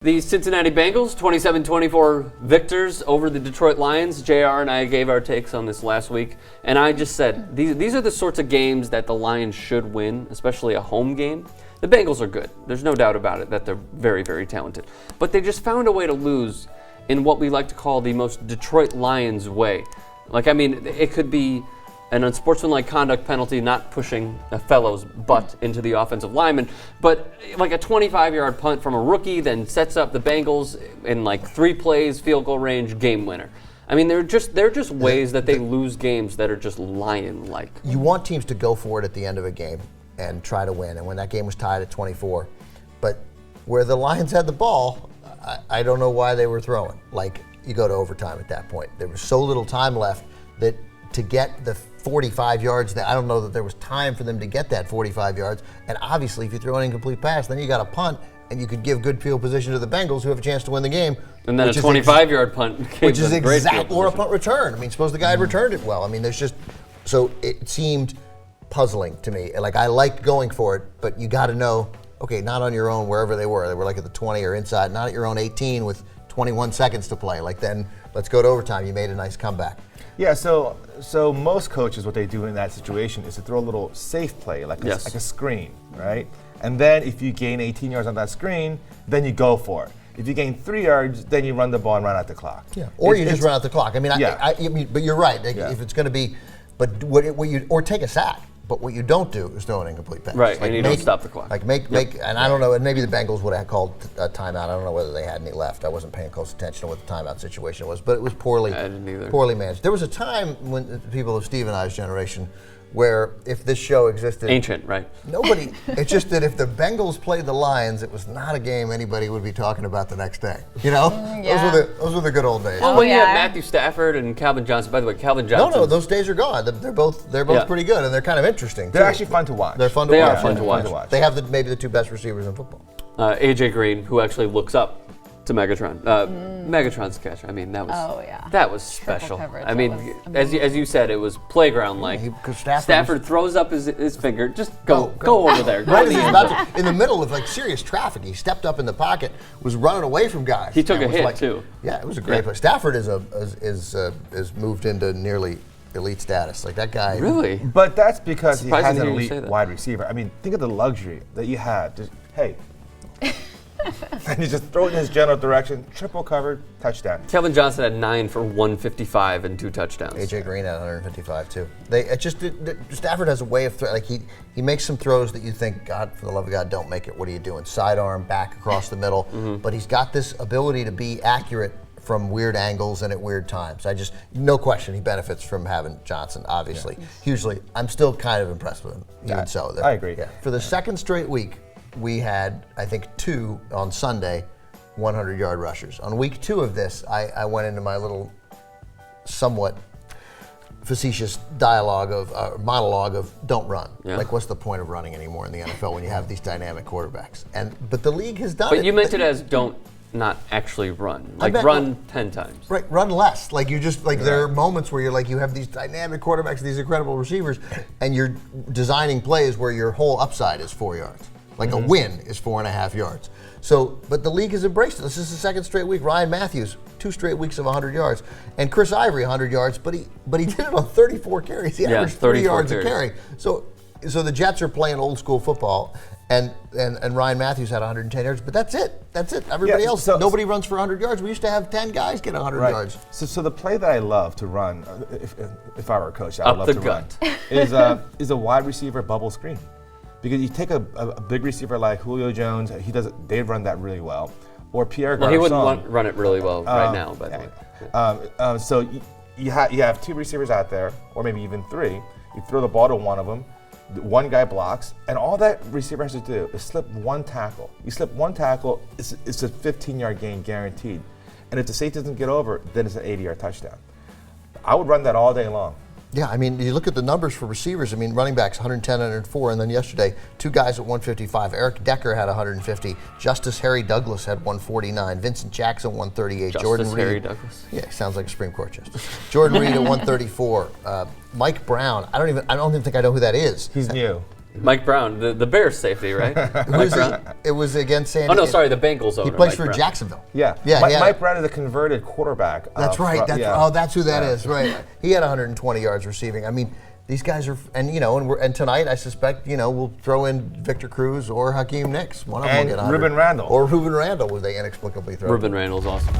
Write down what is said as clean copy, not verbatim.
The Cincinnati Bengals, 27-24 victors over the Detroit Lions. JR and I gave our takes on this last week, and I just said these are the sorts of games that the Lions should win, especially a home game. The Bengals are good. There's no doubt about it that they're very, very talented. But they just found a way to lose in what we like to call the most Detroit Lions way. It could be an unsportsmanlike conduct penalty, not pushing a fellow's butt into the offensive lineman, but like a 25-yard punt from a rookie then sets up the Bengals in like 3 plays, field goal range, game winner. I mean, they're just ways that they lose games that are just lion-like. You want teams to go for it at the end of a game and try to win, and when that game was tied at 24, but where the Lions had the ball, I don't know why they were throwing. Like, you go to overtime at that point. There was so little time left that to get the 45 yards, I don't know that there was time for them to get that 45 yards. And obviously, if you throw an incomplete pass, then you got a punt, and you could give good field position to the Bengals, who have a chance to win the game. And then a 25-yard punt, which is exact, or a punt return. I mean, suppose the guy had returned it well. I mean, so it seemed puzzling to me. Like, I liked going for it, but you got to know, okay, not on your own wherever they were. They were like at the 20 or inside, not at your own 18 with 21 seconds to play. Like, then let's go to overtime. You made a nice comeback. Yeah, so most coaches, what they do in that situation is to throw a little safe play, like a screen, right? And then if you gain 18 yards on that screen, then you go for it. If you gain 3 yards, then you run the ball and run out the clock. Yeah, or you just run out the clock. I mean, but you're right. If it's going to be, or take a sack. But what you don't do is throw an incomplete pass. Right, and you don't stop the clock. Like and I don't know, and maybe the Bengals would have called a timeout. I don't know whether they had any left. I wasn't paying close attention to what the timeout situation was, but it was poorly managed. There was a time when people of Steve and I's generation where if this show existed... Ancient, right? Nobody... It's just that if the Bengals played the Lions, it was not a game anybody would be talking about the next day. You know? Yeah. Those were the good old days. Well, when you have Matthew Stafford and Calvin Johnson... By the way, Calvin Johnson... No, those days are gone. They're both pretty good, and they're kind of interesting, They're too. actually fun to watch. They're fun to watch. They are fun to watch. They have maybe the 2 best receivers in football. AJ Green, who actually looks up to Megatron. Megatron's catch. I mean, that was special. I mean, as you said, it was playground-like. Stafford throws up his finger. Just go over there. Right, he's about to, in the middle of like serious traffic. He stepped up in the pocket, was running away from guys. He took a hit too. Yeah, it was a great play. Stafford is moved into nearly elite status. Like that guy. Really? But that's because he has an elite wide receiver. I mean, think of the luxury that you had. Just, hey. And you just throw it in his general direction, triple covered, touchdown. Calvin Johnson had 9 for 155 and 2 touchdowns. AJ Green had 155 too. Stafford has a way of he makes some throws that you think, God, for the love of God, don't make it. What are you doing? Sidearm, back across the middle. But he's got this ability to be accurate from weird angles and at weird times. No question, he benefits from having Johnson, obviously, hugely. I'm still kind of impressed with him. I agree. Yeah. For the second straight week, we had, I think, 2 on Sunday 100-yard rushers. On week 2 of this, I went into my little somewhat facetious monologue of don't run. Yeah. Like, what's the point of running anymore in the NFL when you have these dynamic quarterbacks? But the league has done it. But you meant it as don't not actually run. Like, run 10 times. Right, run less. Like, you just, like, there are moments where you're like, you have these dynamic quarterbacks, these incredible receivers, and you're designing plays where your whole upside is 4 yards. Like a win is 4.5 yards. So, but the league has embraced it. This is the second straight week. Ryan Matthews, 2 straight weeks of 100 yards, and Chris Ivory 100 yards. But he did it on 34 carries. He averaged 3 yards a carry. So the Jets are playing old school football, and Ryan Matthews had 110 yards. But that's it. Everybody else, nobody runs for 100 yards. We used to have 10 guys get 100 yards. So the play that I love to run, if I were a coach, I would love to run, is a wide receiver bubble screen. Because you take a big receiver like Julio Jones, they run that really well. Or Pierre Garçon. Well, he wouldn't run it really well right now, by the way. So you have 2 receivers out there, or maybe even 3. You throw the ball to one of them, one guy blocks, and all that receiver has to do is slip 1 tackle. You slip 1 tackle, it's a 15-yard gain guaranteed. And if the safety doesn't get over, then it's an 80-yard touchdown. I would run that all day long. Yeah, I mean, you look at the numbers for receivers. I mean, running backs 110, 104, and then yesterday 2 guys at 155. Eric Decker had 150. Justice Harry Douglas had 149. Vincent Jackson 138. Justice Harry Douglas. Yeah, sounds like a Supreme Court justice. Jordan Reed at 134. Mike Brown. I don't even think I know who that is. He's new. Mike Brown, the Bears safety, right? Mike Brown. It was against San Oh no, Diego. sorry, the Bengals owner. He plays Mike for Brown. Jacksonville. Yeah. Yeah, Mike Brown is a converted quarterback. That's right. That's who that Yeah. is. Right. He had 120 yards receiving. I mean, these guys are, and tonight I suspect we'll throw in Victor Cruz or Hakeem Nicks. One of them And will get 100. Ruben Randall. Or Ruben Randall, where they inexplicably throw. Ruben Randall's awesome.